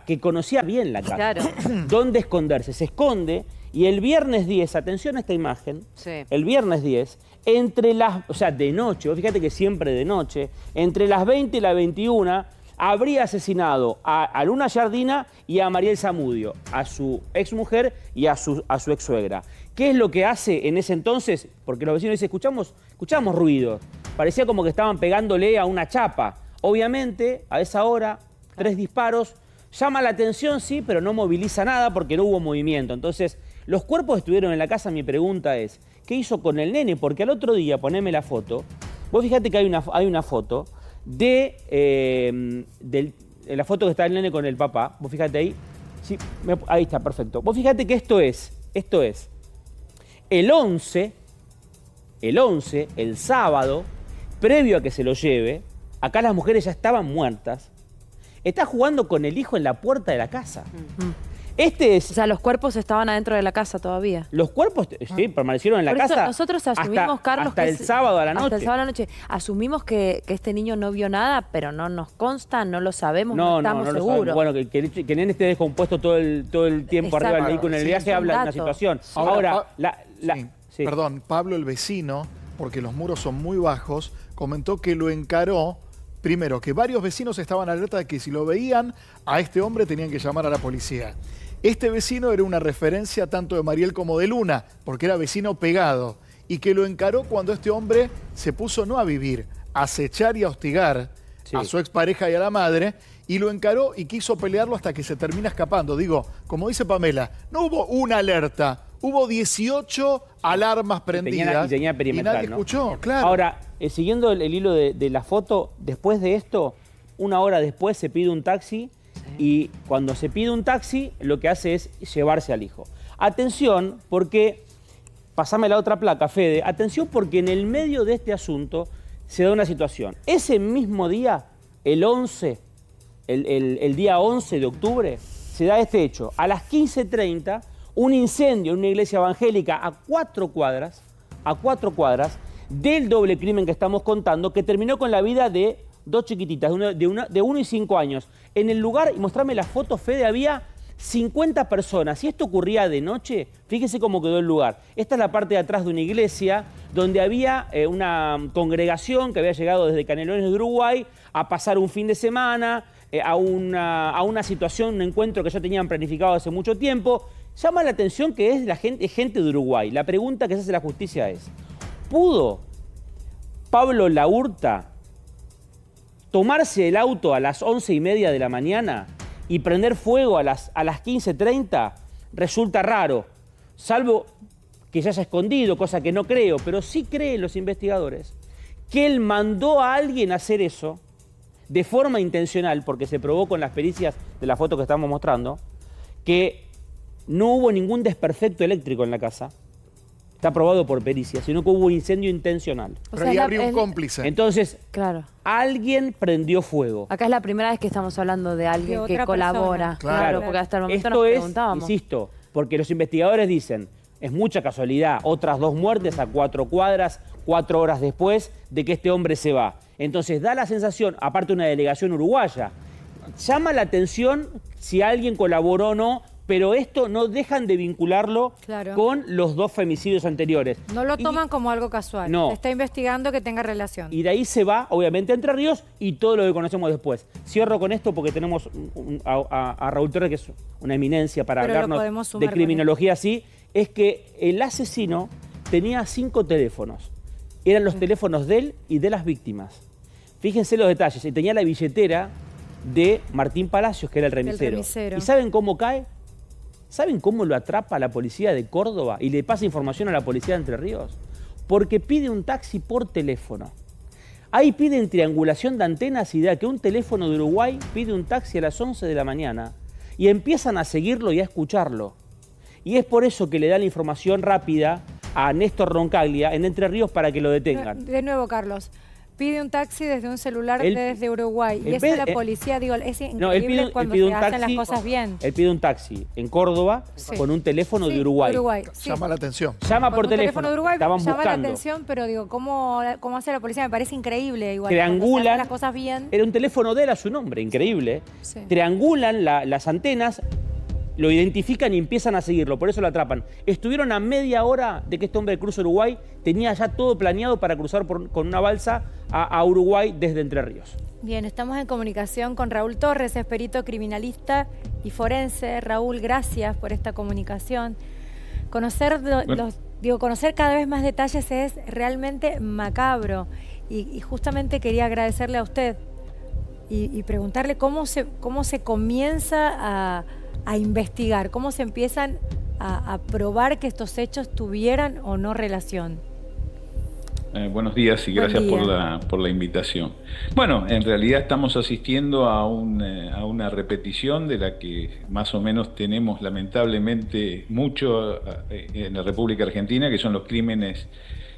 sea, que conocía bien la casa. Claro. ¿Dónde esconderse? Se esconde y el viernes 10, atención a esta imagen, Sí. el viernes 10, o sea, de noche, vos fíjate que siempre de noche, entre las 20 y las 21, habría asesinado a Luna Giardina y a Mariel Zamudio, a su exmujer y a su ex-suegra. ¿Qué es lo que hace en ese entonces? Porque los vecinos dicen, escuchamos ruido. Parecía como que estaban pegándole a una chapa. Obviamente, a esa hora, 3 disparos. Llama la atención, sí, pero no moviliza nada porque no hubo movimiento. Entonces, los cuerpos estuvieron en la casa. Mi pregunta es, ¿qué hizo con el nene? Porque al otro día, poneme la foto. Vos fíjate que hay una foto de la foto que está el nene con el papá. Vos fíjate ahí. Sí, ahí está, perfecto. Vos fíjate que esto es el 11, el sábado, previo a que se lo lleve, acá las mujeres ya estaban muertas, está jugando con el hijo en la puerta de la casa. O sea, los cuerpos estaban adentro de la casa todavía. Los cuerpos, sí, permanecieron en la casa. Nosotros asumimos, Carlos, hasta el sábado a la noche. Hasta el sábado a la noche. Asumimos que este niño no vio nada, pero no nos consta, no lo sabemos, no estamos seguros. Bueno, que el nene esté descompuesto todo el tiempo arriba del vehículo en el viaje habla de una situación. Ahora, sí. Perdón, Pablo, el vecino, porque los muros son muy bajos, comentó que lo encaró. Primero, que varios vecinos estaban alerta de que si lo veían, a este hombre tenían que llamar a la policía. Este vecino era una referencia tanto de Mariel como de Luna, porque era vecino pegado, y que lo encaró cuando este hombre se puso no a vivir, a acechar y a hostigar a su expareja y a la madre, y lo encaró y quiso pelearlo hasta que se termina escapando. Digo, como dice Pamela, no hubo una alerta, hubo 18 alarmas prendidas tenía perimetral, y nadie escuchó, claro. Ahora, siguiendo el hilo de la foto, después de esto, una hora después se pide un taxi y cuando se pide un taxi lo que hace es llevarse al hijo. Atención porque, pasame la otra placa, Fede, atención porque en el medio de este asunto se da una situación. Ese mismo día, el 11, el día 11 de octubre, se da este hecho. A las 15:30, un incendio en una iglesia evangélica a 4 cuadras del doble crimen que estamos contando, que terminó con la vida de 2 chiquititas, de 1 y 5 años. En el lugar, y mostrame la foto, Fede, había 50 personas. Si esto ocurría de noche, fíjese cómo quedó el lugar. Esta es la parte de atrás de una iglesia donde había una congregación que había llegado desde Canelones de Uruguay a pasar un fin de semana, a una situación, un encuentro que ya tenían planificado hace mucho tiempo. Llama la atención que es gente de Uruguay. La pregunta que se hace la justicia es, ¿pudo Pablo Laurta tomarse el auto a las 11:30 de la mañana y prender fuego a las 15:30? Resulta raro, salvo que se haya escondido, cosa que no creo, pero sí creen los investigadores que él mandó a alguien a hacer eso de forma intencional, porque se probó con las pericias de la foto que estamos mostrando, que no hubo ningún desperfecto eléctrico en la casa. Está probado por pericia, sino que hubo un incendio intencional. Pero ahí habría un cómplice. Entonces, claro, alguien prendió fuego. acá es la primera vez que estamos hablando de alguien que colabora. Claro. Porque hasta el momento Esto nos es, preguntábamos. insisto, porque los investigadores dicen, es mucha casualidad, otras 2 muertes a 4 cuadras, 4 horas después de que este hombre se va. Entonces da la sensación, aparte una delegación uruguaya, llama la atención si alguien colaboró o no, pero esto no dejan de vincularlo con los 2 femicidios anteriores. No lo toman como algo casual. No. Se está investigando que tenga relación. Y de ahí se va, obviamente, a Entre Ríos y todo lo que conocemos después. Cierro con esto porque tenemos a Raúl Torres, que es una eminencia para hablarnos de criminología así. Es que el asesino tenía 5 teléfonos. Eran los teléfonos de él y de las víctimas. Fíjense los detalles. Y tenía la billetera de Martín Palacios, que era el remisero. ¿Y saben cómo cae? ¿Saben cómo lo atrapa la policía de Córdoba y le pasa información a la policía de Entre Ríos? Porque pide un taxi por teléfono. Ahí piden triangulación de antenas y da que un teléfono de Uruguay pide un taxi a las 11 de la mañana y empiezan a seguirlo y a escucharlo. Y es por eso que le da la información rápida a Néstor Roncaglia en Entre Ríos para que lo detengan. De nuevo, Carlos. pide un taxi desde un celular desde Uruguay. Y eso la policía, digo, es increíble cuando se hacen las cosas bien. Él pide un taxi en Córdoba con un teléfono de Uruguay. Llama la atención. Llama por teléfono de Uruguay, estaban llama buscando. la atención, pero digo, ¿cómo hace la policía? Me parece increíble. Igual, triangulan las cosas bien. Era un teléfono de él a su nombre, increíble. Sí. Triangulan las antenas, lo identifican y empiezan a seguirlo, por eso lo atrapan. Estuvieron a media hora de que este hombre cruce Uruguay, tenía ya todo planeado para cruzar con una balsa a Uruguay desde Entre Ríos. Bien, estamos en comunicación con Raúl Torres, es perito criminalista y forense. Raúl, gracias por esta comunicación. Conocer cada vez más detalles es realmente macabro y justamente quería agradecerle a usted y preguntarle cómo se comienza a investigar, cómo se empiezan a probar que estos hechos tuvieran o no relación. Buenos días y gracias por la invitación. Bueno, en realidad estamos asistiendo a una repetición de la que más o menos tenemos lamentablemente mucho en la República Argentina, que son los crímenes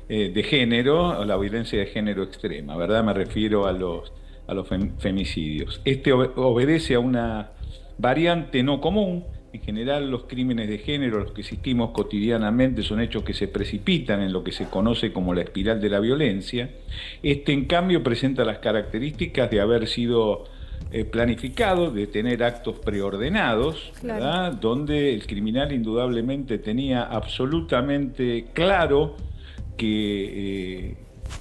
de género o la violencia de género extrema, ¿verdad? Me refiero a los femicidios. Este obedece a una variante no común. En general, los crímenes de género, los que asistimos cotidianamente, son hechos que se precipitan en lo que se conoce como la espiral de la violencia. En cambio, presenta las características de haber sido planificado, de tener actos preordenados, ¿verdad? Donde el criminal indudablemente tenía absolutamente claro qué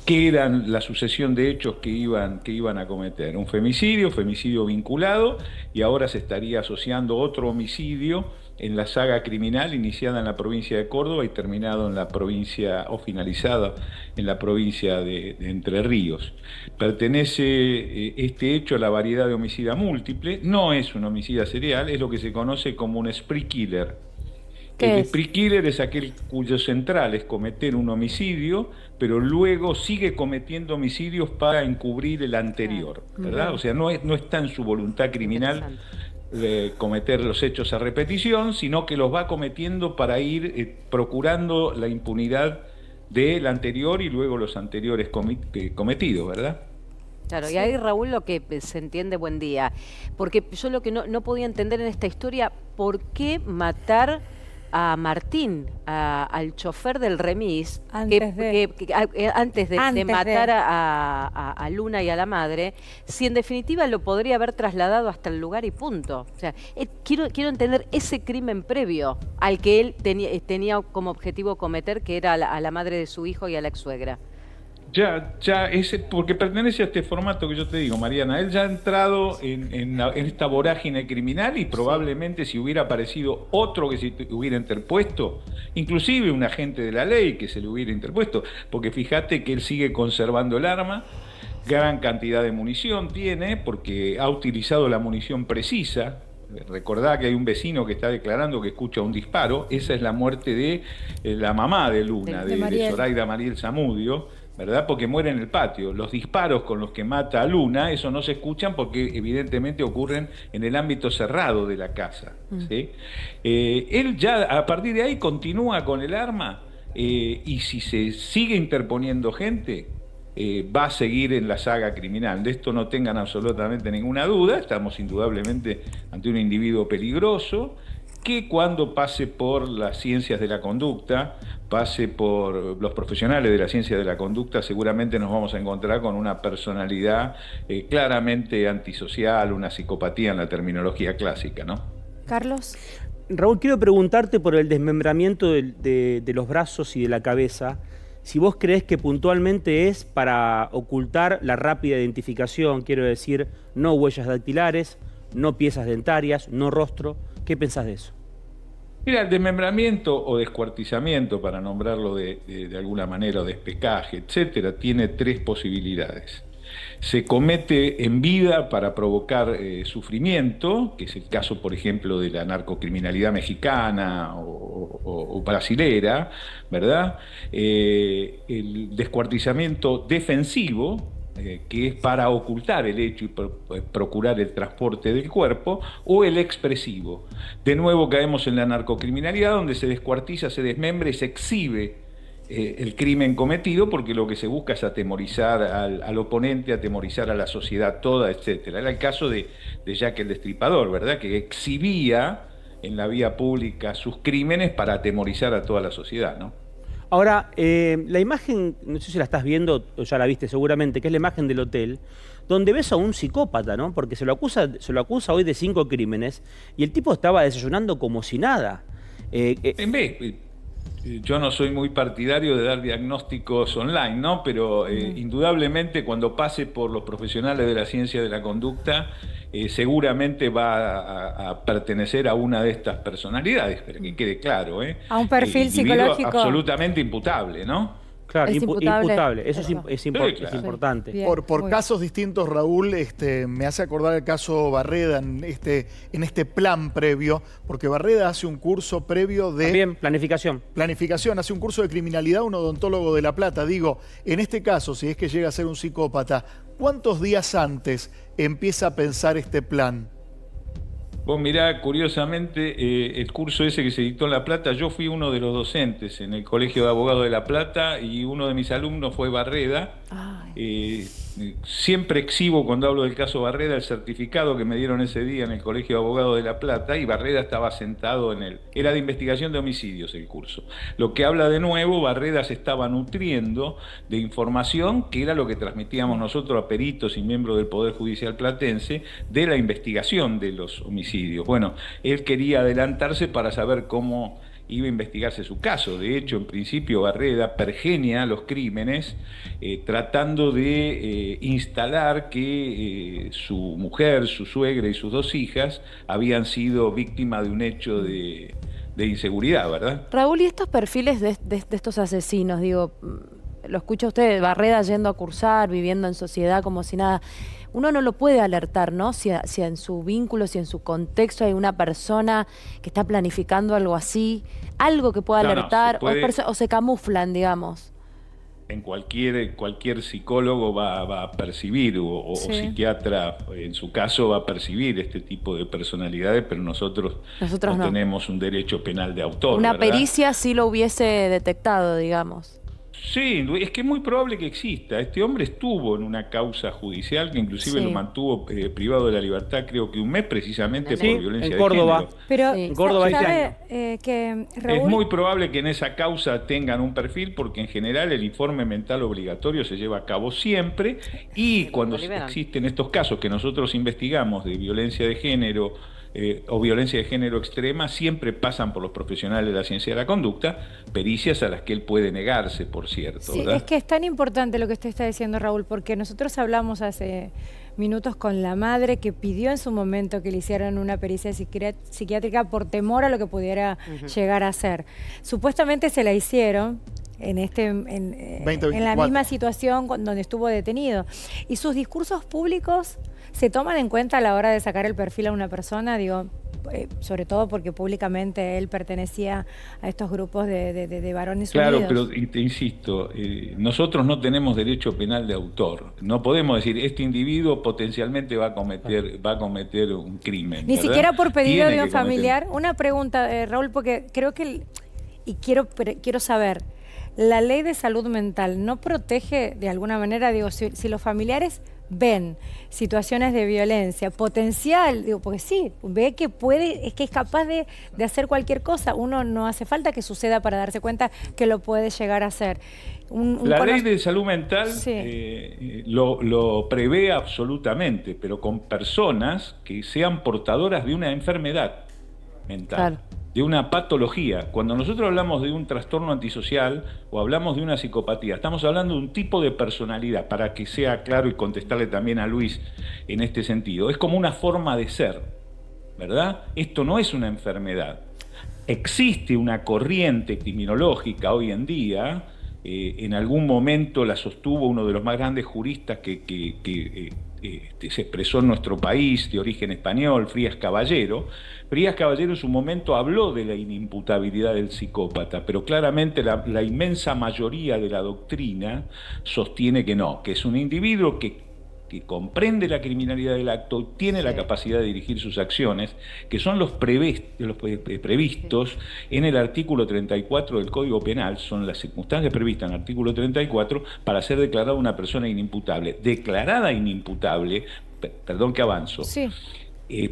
eran la sucesión de hechos que iban a cometer. Un femicidio vinculado, y ahora se estaría asociando otro homicidio en la saga criminal iniciada en la provincia de Córdoba y terminado en la provincia, o finalizada en la provincia de Entre Ríos. Pertenece este hecho a la variedad de homicida múltiple, no es un homicida serial, es lo que se conoce como un spree killer. El spree killer es aquel cuyo central es cometer un homicidio, pero luego sigue cometiendo homicidios para encubrir el anterior, ¿verdad? O sea, no está en su voluntad criminal cometer los hechos a repetición, sino que los va cometiendo para ir procurando la impunidad del anterior y luego los anteriores cometidos, ¿verdad? Claro, y ahí, Raúl, lo que se entiende, buen día, porque yo lo que no podía entender en esta historia, ¿por qué matar a Martín, al chofer del remis, antes de matar a Luna y a la madre, si en definitiva lo podría haber trasladado hasta el lugar y punto? O sea, quiero entender ese crimen previo al que él tenía como objetivo cometer, que era a la madre de su hijo y a la ex-suegra. Porque pertenece a este formato que yo te digo, Mariana. Él ya ha entrado en esta vorágine criminal y probablemente si hubiera aparecido otro que se hubiera interpuesto, inclusive un agente de la ley que se le hubiera interpuesto, porque fíjate que él sigue conservando el arma, gran cantidad de munición tiene, porque ha utilizado la munición precisa. Recordá que hay un vecino que está declarando que escucha un disparo. Esa es la muerte de la mamá de Luna, de Zoraida Mariel Zamudio, ¿verdad? Porque muere en el patio. Los disparos con los que mata a Luna, eso no se escuchan porque evidentemente ocurren en el ámbito cerrado de la casa, ¿sí? Él ya a partir de ahí continúa con el arma y si se sigue interponiendo gente, va a seguir en la saga criminal. De esto no tengan absolutamente ninguna duda. Estamos indudablemente ante un individuo peligroso que cuando pase por las ciencias de la conducta, pase por los profesionales de la ciencia de la conducta, seguramente nos vamos a encontrar con una personalidad claramente antisocial, una psicopatía en la terminología clásica, ¿no? Carlos. Raúl, quiero preguntarte por el desmembramiento de los brazos y de la cabeza, si vos crees que puntualmente es para ocultar la rápida identificación, quiero decir, no huellas dactilares, no piezas dentarias, no rostro. ¿Qué pensás de eso? Mira, el desmembramiento o descuartizamiento, para nombrarlo de alguna manera, o despecaje, etcétera, tiene tres posibilidades. Se comete en vida para provocar sufrimiento, que es el caso, por ejemplo, de la narcocriminalidad mexicana o brasilera, ¿verdad? El descuartizamiento defensivo, que es para ocultar el hecho y procurar el transporte del cuerpo, o el expresivo. De nuevo caemos en la narcocriminalidad, donde se descuartiza, se desmembra y se exhibe el crimen cometido, porque lo que se busca es atemorizar al oponente, atemorizar a la sociedad toda, etcétera. Era el caso de Jack el Destripador, ¿verdad? Que exhibía en la vía pública sus crímenes para atemorizar a toda la sociedad, ¿no? Ahora, la imagen, no sé si la estás viendo, o ya la viste seguramente, que es la imagen del hotel, donde ves a un psicópata, ¿no? Porque se lo acusa hoy de 5 crímenes y el tipo estaba desayunando como si nada. Yo no soy muy partidario de dar diagnósticos online, ¿no? Pero indudablemente cuando pase por los profesionales de la ciencia de la conducta, seguramente va a pertenecer a una de estas personalidades, pero que quede claro, ¿eh? A un perfil psicológico absolutamente imputable, ¿no? Claro, es imputable. Eso claro. es importante. Bien, por casos distintos, Raúl, me hace acordar el caso Barreda en este plan previo, porque Barreda hace un curso previo de... También, planificación. Planificación, hace un curso de criminalidad, un odontólogo de La Plata. Digo, en este caso, si es que llega a ser un psicópata, ¿cuántos días antes empieza a pensar este plan? Vos mirá, curiosamente, el curso ese que se dictó en La Plata, yo fui uno de los docentes en el Colegio de Abogados de La Plata y uno de mis alumnos fue Barreda. Siempre exhibo cuando hablo del caso Barreda el certificado que me dieron ese día en el Colegio de Abogados de La Plata, y Barreda estaba sentado en era de investigación de homicidios el curso. Lo que habla de nuevo, Barreda se estaba nutriendo de información que era lo que transmitíamos nosotros a peritos y miembros del Poder Judicial platense de la investigación de los homicidios. Bueno, él quería adelantarse para saber cómo iba a investigarse su caso. De hecho, en principio Barreda pergenia los crímenes tratando de instalar que su mujer, su suegra y sus 2 hijas habían sido víctimas de un hecho de inseguridad, ¿verdad? Raúl, ¿y estos perfiles de estos asesinos? Digo, lo escucha usted, Barreda yendo a cursar, viviendo en sociedad como si nada. Uno no lo puede alertar, ¿no? Si en su vínculo, si en su contexto hay una persona que está planificando algo así, algo que pueda alertar, o se camuflan, digamos. En cualquier psicólogo va a percibir, o psiquiatra, en su caso, va a percibir este tipo de personalidades, pero nosotros no tenemos un derecho penal de autor. Una ¿verdad? pericia sí lo hubiese detectado, digamos. Sí, es que es muy probable que exista. Este hombre estuvo en una causa judicial que inclusive lo mantuvo privado de la libertad, creo que 1 mes, precisamente por violencia en Córdoba. de género. Pero en Córdoba ¿sabe, que Raúl... Es muy probable que en esa causa tengan un perfil, porque en general el informe mental obligatorio se lleva a cabo siempre, y cuando existen estos casos que nosotros investigamos de violencia de género o violencia de género extrema, siempre pasan por los profesionales de la ciencia de la conducta, pericias a las que él puede negarse, por cierto. Sí, ¿verdad? es que es tan importante lo que usted está diciendo, Raúl, porque nosotros hablamos hace minutos con la madre que pidió en su momento que le hicieran una pericia psiquiátrica por temor a lo que pudiera llegar a ser. Supuestamente se la hicieron en la misma situación donde estuvo detenido. Y sus discursos públicos se toman en cuenta a la hora de sacar el perfil a una persona, digo, sobre todo porque públicamente él pertenecía a estos grupos de varones unidos. Claro, pero te insisto, nosotros no tenemos derecho penal de autor. No podemos decir, este individuo potencialmente va a cometer un crimen. Ni siquiera por pedido de un familiar. Una pregunta, Raúl, porque creo que, y quiero saber, ¿la ley de salud mental no protege de alguna manera, digo, si los familiares ven situaciones de violencia potencial, digo, porque sí, ve que es capaz de hacer cualquier cosa, uno no hace falta que suceda para darse cuenta que lo puede llegar a hacer. La ley de salud mental lo prevé absolutamente, pero con personas que sean portadoras de una enfermedad mental. Claro. De una patología. Cuando nosotros hablamos de un trastorno antisocial o hablamos de una psicopatía, estamos hablando de un tipo de personalidad, para que sea claro y contestarle también a Luis en este sentido. Es como una forma de ser, ¿verdad? Esto no es una enfermedad. Existe una corriente criminológica hoy en día, en algún momento la sostuvo uno de los más grandes juristas que se expresó en nuestro país, de origen español, Frías Caballero. Frías Caballero en su momento habló de la inimputabilidad del psicópata, pero claramente la inmensa mayoría de la doctrina sostiene que no, que es un individuo que que comprende la criminalidad del acto y tiene la capacidad de dirigir sus acciones, que son los previstos en el artículo 34 del Código Penal, son las circunstancias previstas en el artículo 34 para ser declarada una persona inimputable. Declarada inimputable, perdón que avanzo,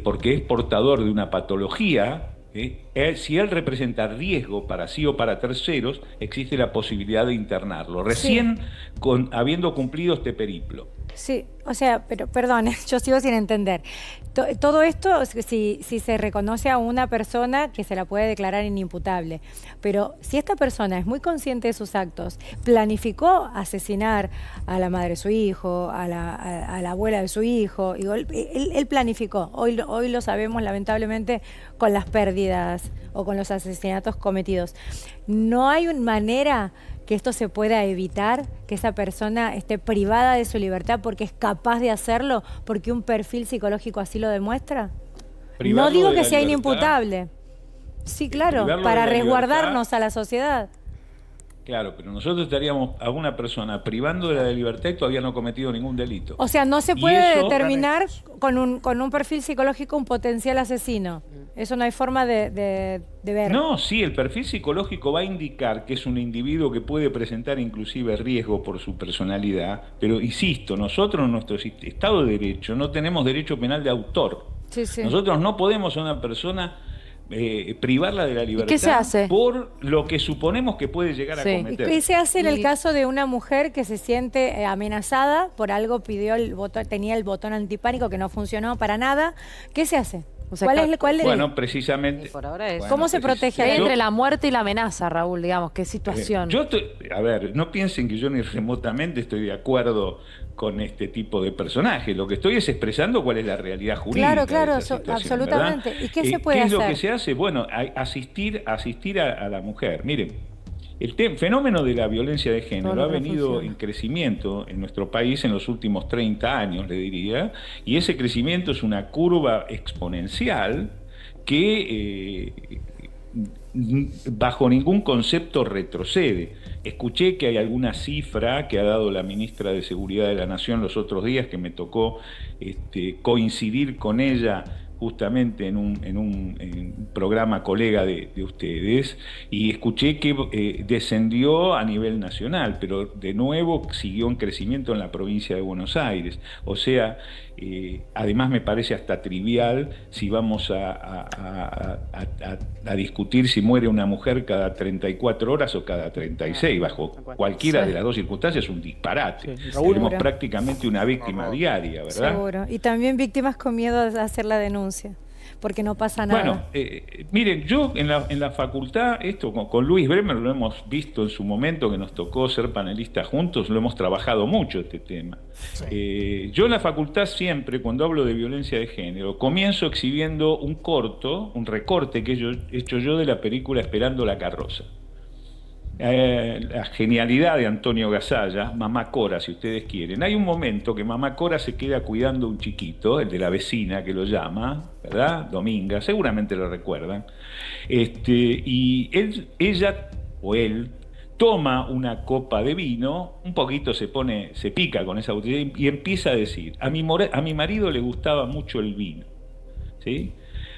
porque es portador de una patología. Si él representa riesgo para sí o para terceros, existe la posibilidad de internarlo, recién habiendo cumplido este periplo. Sí, o sea, pero perdón, yo sigo sin entender. Todo esto, si se reconoce a una persona que se la puede declarar inimputable, pero si esta persona es muy consciente de sus actos, planificó asesinar a la madre de su hijo, a la abuela de su hijo, y él planificó, hoy lo sabemos lamentablemente con las pérdidas o con los asesinatos cometidos. No hay una manera que esto se pueda evitar, que esa persona esté privada de su libertad porque es capaz de hacerlo, porque un perfil psicológico así lo demuestra. No digo que sea inimputable. Sí, claro, para resguardarnos a la sociedad. Claro, pero nosotros estaríamos a una persona privando de la libertad y todavía no ha cometido ningún delito. O sea, no se puede determinar con un perfil psicológico un potencial asesino. Eso no hay forma de ver. No, sí, el perfil psicológico va a indicar que es un individuo que puede presentar inclusive riesgo por su personalidad, pero insisto, nosotros en nuestro Estado de Derecho no tenemos derecho penal de autor. Nosotros no podemos a una persona privarla de la libertad. ¿Qué se hace? Por lo que suponemos que puede llegar a cometer. ¿Qué se hace en el caso de una mujer que se siente amenazada por algo, tenía el botón antipánico que no funcionó para nada? ¿Qué se hace? O sea, bueno, precisamente. Por ahora es. ¿Cómo se protege? Entre la muerte y la amenaza, Raúl, digamos, qué situación. A ver, no piensen que yo ni remotamente estoy de acuerdo con este tipo de personajes. Lo que estoy es expresando cuál es la realidad jurídica. Claro, absolutamente. ¿verdad? ¿Y qué se puede hacer? ¿Qué es lo que se hace? Bueno, asistir a la mujer. Miren, el fenómeno de la violencia de género ha venido en crecimiento en nuestro país en los últimos 30 años, le diría, y ese crecimiento es una curva exponencial que bajo ningún concepto retrocede. Escuché que hay alguna cifra que ha dado la ministra de Seguridad de la Nación los otros días, que me tocó coincidir con ella justamente en un programa colega de ustedes, y escuché que descendió a nivel nacional, pero de nuevo siguió en crecimiento en la provincia de Buenos Aires. O sea, además me parece hasta trivial si vamos a discutir si muere una mujer cada 34 horas o cada 36, bajo cualquiera de las dos circunstancias, es un disparate. Tenemos prácticamente una víctima diaria, ¿verdad? Seguro. Y también víctimas con miedo de hacer la denuncia, porque no pasa nada. Bueno, miren, yo en la facultad, esto con Luis Bremer lo hemos visto en su momento, que nos tocó ser panelistas juntos, lo hemos trabajado mucho este tema. Yo en la facultad siempre, cuando hablo de violencia de género, comienzo exhibiendo un recorte que he hecho yo de la película Esperando la carroza. La genialidad de Antonio Gasalla, Mamá Cora, si ustedes quieren. Hay un momento que Mamá Cora se queda cuidando a un chiquito, el de la vecina que lo llama, ¿verdad? Dominga, seguramente lo recuerdan. Y ella o él toma una copa de vino, un poquito se pica con esa botella y empieza a decir: a mi marido le gustaba mucho el vino, ¿sí?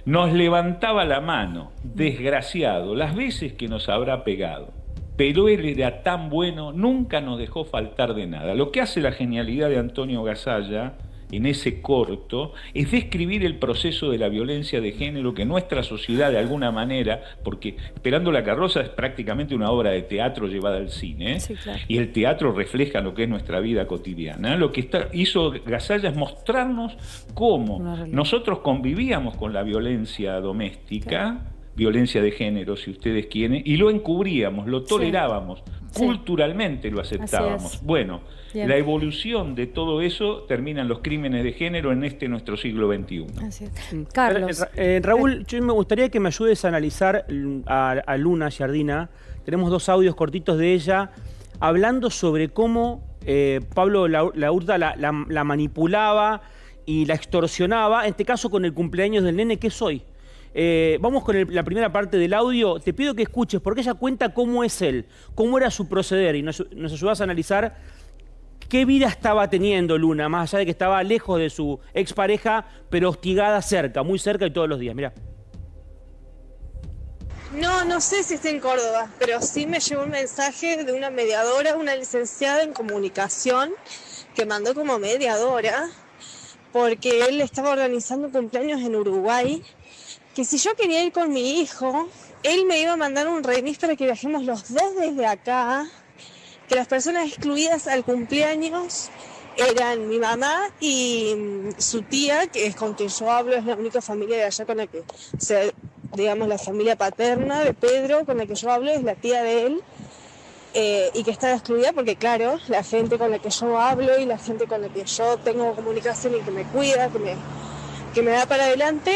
Nos levantaba la mano, desgraciado, las veces que nos habrá pegado. Pero él era tan bueno, nunca nos dejó faltar de nada. Lo que hace la genialidad de Antonio Gasalla en ese corto es describir el proceso de la violencia de género que nuestra sociedad de alguna manera, porque Esperando la carroza es prácticamente una obra de teatro llevada al cine, sí, claro. Y el teatro refleja lo que es nuestra vida cotidiana. Lo que hizo Gasalla es mostrarnos cómo nosotros convivíamos con la violencia doméstica, claro. Violencia de género, si ustedes quieren, y lo encubríamos, lo tolerábamos, culturalmente lo aceptábamos. Bueno, la evolución de todo eso termina en los crímenes de género en nuestro siglo XXI. Así es. Carlos. Raúl, yo me gustaría que me ayudes a analizar a Luna Giardina. Tenemos 2 audios cortitos de ella hablando sobre cómo Pablo Laurda la manipulaba y la extorsionaba, en este caso con el cumpleaños del nene, que es hoy. Vamos con la primera parte del audio. Te pido que escuches, porque ella cuenta cómo es él, cómo era su proceder, y nos ayudas a analizar ¿qué vida estaba teniendo Luna? Más allá de que estaba lejos de su expareja, pero hostigada cerca, muy cerca y todos los días. Mirá. No sé si está en Córdoba, pero sí me llegó un mensaje de una mediadora, una licenciada en comunicación, que mandó como mediadora, porque él estaba organizando cumpleaños en Uruguay, que si yo quería ir con mi hijo, él me iba a mandar un remis para que viajemos los dos desde acá, que las personas excluidas al cumpleaños eran mi mamá y su tía, que es con quien yo hablo, es la única familia de allá con la que, o sea, digamos, la familia paterna de Pedro, con la que yo hablo, es la tía de él, y que está excluida porque, claro, la gente con la que yo hablo y la gente con la que yo tengo comunicación y que me cuida, que me da para adelante,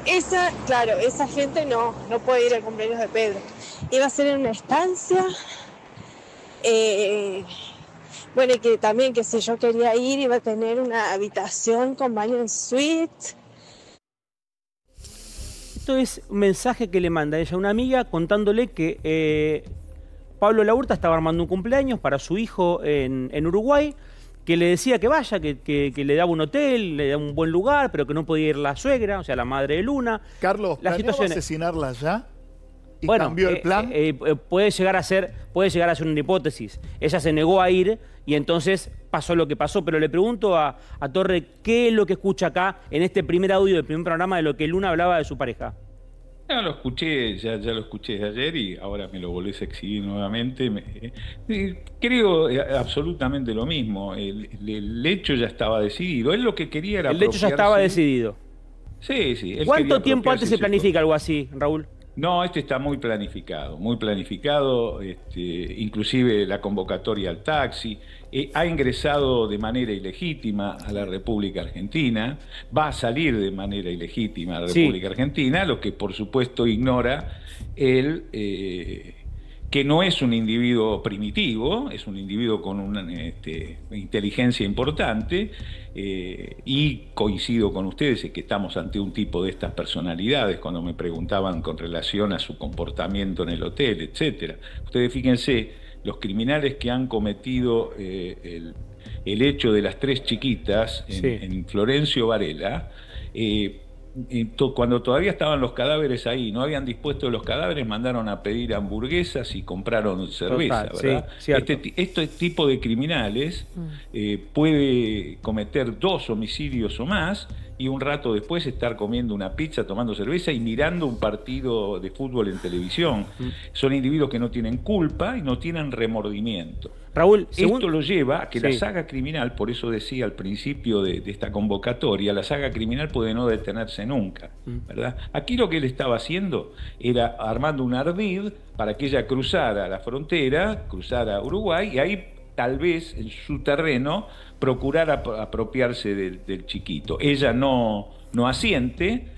esa gente no puede ir al cumpleaños de Pedro. Iba a ser en una estancia, bueno, y que también, que si yo quería ir, iba a tener una habitación con baño en suite. Esto es un mensaje que le manda ella a una amiga contándole que Pablo Laurta estaba armando un cumpleaños para su hijo en Uruguay, que le decía que vaya, que le daba un hotel, le daba un buen lugar, pero que no podía ir la suegra, o sea, la madre de Luna. Carlos, ¿planeaba asesinarla ya? ¿Y bueno, cambió el plan? Puede llegar a ser una hipótesis. Ella se negó a ir y entonces pasó lo que pasó. Pero le pregunto a Torre, ¿qué es lo que escucha acá en este primer audio del primer programa de lo que Luna hablaba de su pareja? No, lo escuché, ya lo escuché ayer y ahora me lo volvés a exhibir nuevamente. Creo absolutamente lo mismo. El hecho ya estaba decidido. Él lo que quería era... El hecho ya estaba decidido. Sí. ¿Cuánto tiempo antes se planifica algo así, Raúl? No, este está muy planificado, inclusive la convocatoria al taxi, ha ingresado de manera ilegítima a la República Argentina, va a salir de manera ilegítima a la República Argentina, lo que por supuesto ignora que no es un individuo primitivo, es un individuo con una inteligencia importante, y coincido con ustedes en que estamos ante un tipo de estas personalidades cuando me preguntaban con relación a su comportamiento en el hotel, etcétera. Ustedes fíjense, los criminales que han cometido el hecho de las 3 chiquitas en Florencio Varela, cuando todavía estaban los cadáveres ahí, no habían dispuesto los cadáveres, mandaron a pedir hamburguesas y compraron cerveza, ¿verdad? Sí, este tipo de criminales puede cometer 2 homicidios o más y un rato después estar comiendo una pizza, tomando cerveza y mirando un partido de fútbol en televisión. Son individuos que no tienen culpa y no tienen remordimiento. Raúl, esto lo lleva a que la saga criminal, por eso decía al principio de esta convocatoria, la saga criminal puede no detenerse nunca, ¿verdad? Aquí lo que él estaba haciendo era armando un ardid para que ella cruzara la frontera, cruzara Uruguay, y ahí tal vez en su terreno procurar apropiarse del chiquito. Ella no asiente,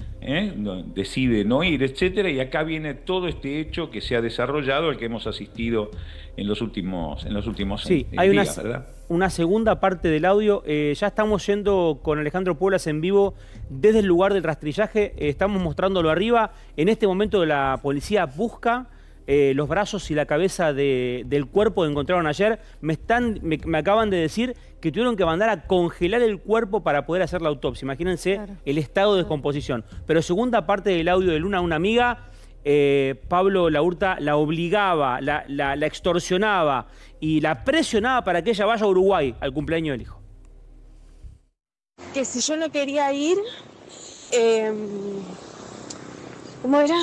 decide no ir, etcétera, y acá viene todo este hecho que se ha desarrollado, al que hemos asistido en los últimos hay días, ¿verdad? Una segunda parte del audio. Ya estamos yendo con Alejandro Pueblas en vivo desde el lugar del rastrillaje. Estamos mostrándolo arriba. En este momento la policía busca los brazos y la cabeza del cuerpo que encontraron ayer. Me acaban de decir que tuvieron que mandar a congelar el cuerpo para poder hacer la autopsia. Imagínense el estado de descomposición. Pero segunda parte del audio de Luna, una amiga, Pablo Laurta la obligaba, la extorsionaba y la presionaba para que ella vaya a Uruguay al cumpleaños del hijo. Que si yo no quería ir, ¿cómo era?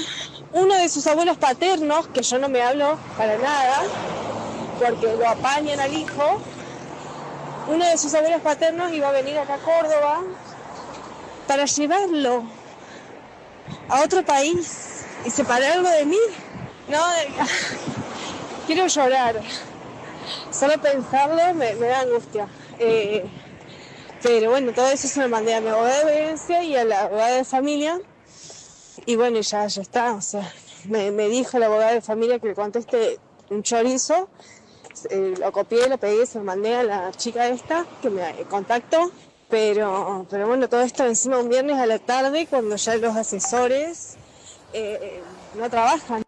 Uno de sus abuelos paternos, que yo no me hablo para nada, porque lo apañan al hijo, uno de sus abuelos paternos iba a venir acá a Córdoba para llevarlo a otro país y separarlo de mí. No, quiero llorar. Solo pensarlo me da angustia. Pero bueno, todo eso se lo mandé a mi abogada de herencia y a la abogada de familia. Y bueno, ya está. O sea, me dijo la abogada de familia que le conteste un chorizo. Lo copié, lo pegué, se lo mandé a la chica esta que me contactó. Pero bueno, todo esto encima un viernes a la tarde, cuando ya los asesores no trabajan.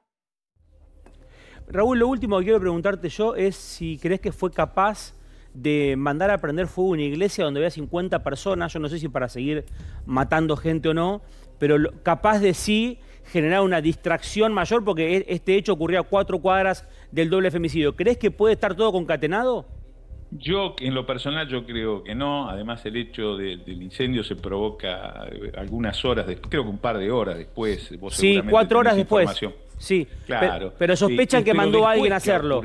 Raúl, lo último que quiero preguntarte yo es si crees que fue capaz de mandar a prender fuego una iglesia donde había 50 personas, yo no sé si para seguir matando gente o no, pero capaz de sí generar una distracción mayor porque este hecho ocurrió a 4 cuadras del doble femicidio. ¿Crees que puede estar todo concatenado? Yo, en lo personal, yo creo que no. Además, el hecho del incendio se provoca algunas horas, creo que un par de horas después. Vos sí, 4 horas después. Sí, claro. Pero sospechan que mandó a alguien a hacerlo.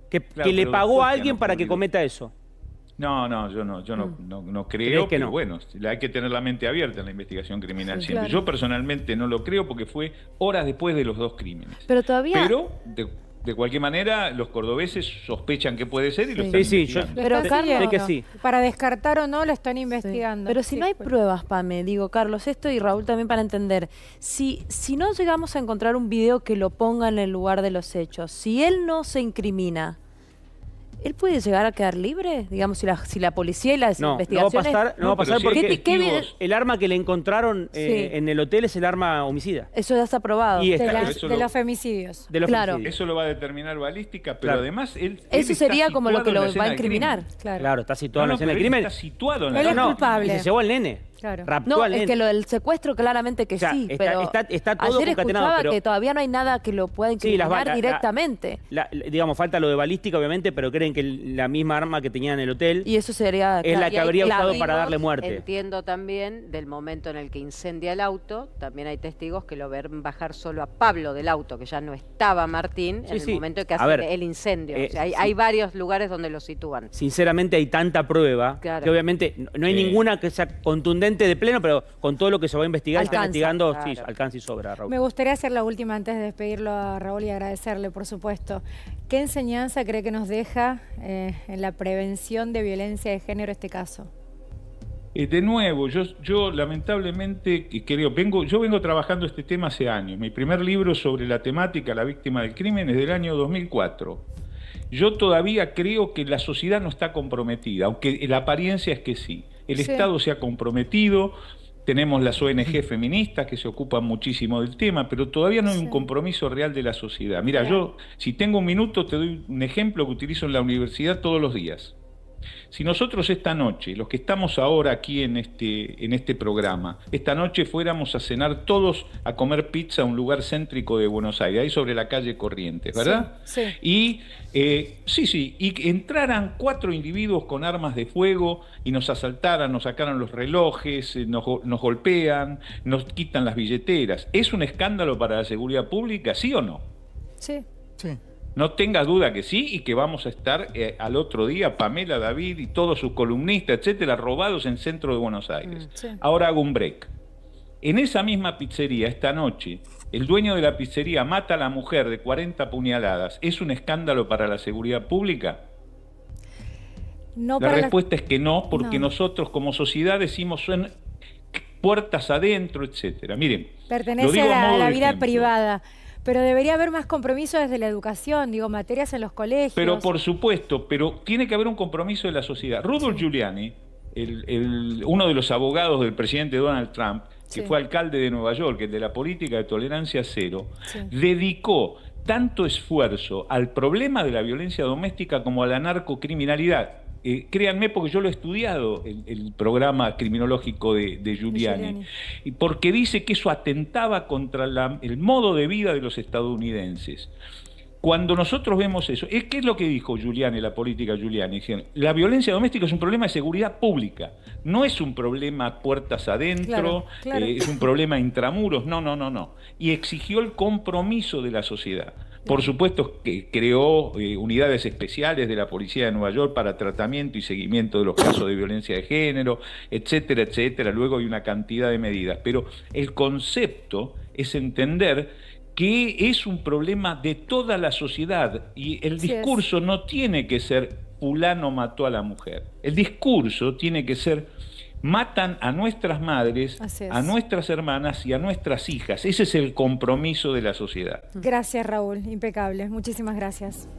Que le pagó a alguien para que cometa eso. No, yo no creo, que pero no? Bueno, hay que tener la mente abierta en la investigación criminal Sí, siempre. claro. Yo personalmente no lo creo porque fue horas después de los 2 crímenes. Pero todavía... Pero, de cualquier manera, los cordobeses sospechan que puede ser y lo Sí. están Sí, investigando. Lo Pero, están Carlos, siguiendo. que sí. Para descartar o no, lo están investigando. Pero si Sí, no hay pues. pruebas, Pame, digo, Carlos, esto y Raúl también para entender, si no llegamos a encontrar un video que lo ponga en el lugar de los hechos, si él no se incrimina, ¿él puede llegar a quedar libre? Digamos, si la policía y las investigaciones... No va a pasar pero porque si hay testigos- el arma que le encontraron en el hotel es el arma homicida. Eso ya está probado. Y De, está- las- de los femicidios. De los Claro. femicidios. Eso lo va a determinar balística, pero Claro. además él Eso está sería como lo situado que en la lo escena va a del incriminar. crimen. Claro. Está situado en la escena pero del él crimen. está situado en la Él es escena. culpable. Y se llevó al nene. Claro. Raptó No, al es nene. que lo del secuestro claramente que O sea, sí, está- pero está todo ayer concatenado, escuchaba pero- que todavía no hay nada que lo pueda Sí, las incriminar balas, directamente. Digamos, falta lo de balística, obviamente, pero creen que la misma arma que tenía en el hotel Y eso sería... es la Y que hay habría usado testigos, para darle muerte. Entiendo también del momento en el que incendia el auto, también hay testigos que lo ven bajar solo a Pablo del auto, que ya no estaba Martín, Sí, en el sí. momento en que A hace ver, el incendio. O sea, sí. hay varios lugares donde lo sitúan. Sinceramente hay tanta prueba Claro. que obviamente no hay Sí. ninguna que sea contundente de pleno, pero con todo lo que se va a investigar, está Alcanza, investigando, claro. sí, alcanza y sobra, Raúl. Me gustaría hacer la última antes de despedirlo a Raúl y agradecerle, por supuesto. ¿Qué enseñanza cree que nos deja en la prevención de violencia de género este caso? De nuevo, yo lamentablemente yo vengo trabajando este tema hace años. Mi primer libro sobre la temática, la víctima del crimen, es del año 2004. Yo todavía creo que la sociedad no está comprometida, aunque la apariencia es que sí. El Sí. Estado se ha comprometido, tenemos las ONG feministas que se ocupan muchísimo del tema, pero todavía no hay un compromiso real de la sociedad. Mira, yo, si tengo un minuto, te doy un ejemplo que utilizo en la universidad todos los días. Si nosotros esta noche, los que estamos ahora aquí en este programa, esta noche fuéramos a cenar todos a comer pizza a un lugar céntrico de Buenos Aires, ahí sobre la calle Corrientes, ¿verdad? Sí. Y y entraran 4 individuos con armas de fuego y nos asaltaran, nos sacaran los relojes, nos golpean, nos quitan las billeteras. ¿Es un escándalo para la seguridad pública, sí o no? Sí. Sí. No tenga duda que sí, y que vamos a estar al otro día, Pamela, David y todos sus columnistas, etcétera, robados en centro de Buenos Aires. Sí. Ahora hago un break. En esa misma pizzería, esta noche, el dueño de la pizzería mata a la mujer de 40 puñaladas. ¿Es un escándalo para la seguridad pública? No La para respuesta es que no, porque No. nosotros como sociedad decimos son puertas adentro, etcétera. Miren, lo pertenece digo a modo la de vida ejemplo. privada. Pero debería haber más compromiso desde la educación, digo, materias en los colegios. Pero por supuesto, pero tiene que haber un compromiso de la sociedad. Rudolph Giuliani, uno de los abogados del presidente Donald Trump, que Sí. fue alcalde de Nueva York, el de la política de tolerancia cero, Sí. dedicó tanto esfuerzo al problema de la violencia doméstica como a la narcocriminalidad. Créanme, porque yo lo he estudiado, el programa criminológico de Giuliani, y porque dice que eso atentaba contra el modo de vida de los estadounidenses. Cuando nosotros vemos eso, ¿qué es lo que dijo Giuliani, la política Giuliani? Dijeron, la violencia doméstica es un problema de seguridad pública, no es un problema puertas adentro, Claro. es un problema intramuros, no. Y exigió el compromiso de la sociedad. Por supuesto que creó unidades especiales de la Policía de Nueva York para tratamiento y seguimiento de los casos de violencia de género, etcétera, etcétera. Luego hay una cantidad de medidas. Pero el concepto es entender que es un problema de toda la sociedad y el Así discurso no tiene que ser fulano mató a la mujer. El discurso tiene que ser matan a nuestras madres, Así es. a nuestras hermanas y a nuestras hijas. Ese es el compromiso de la sociedad. Gracias, Raúl. Impecable. Muchísimas gracias.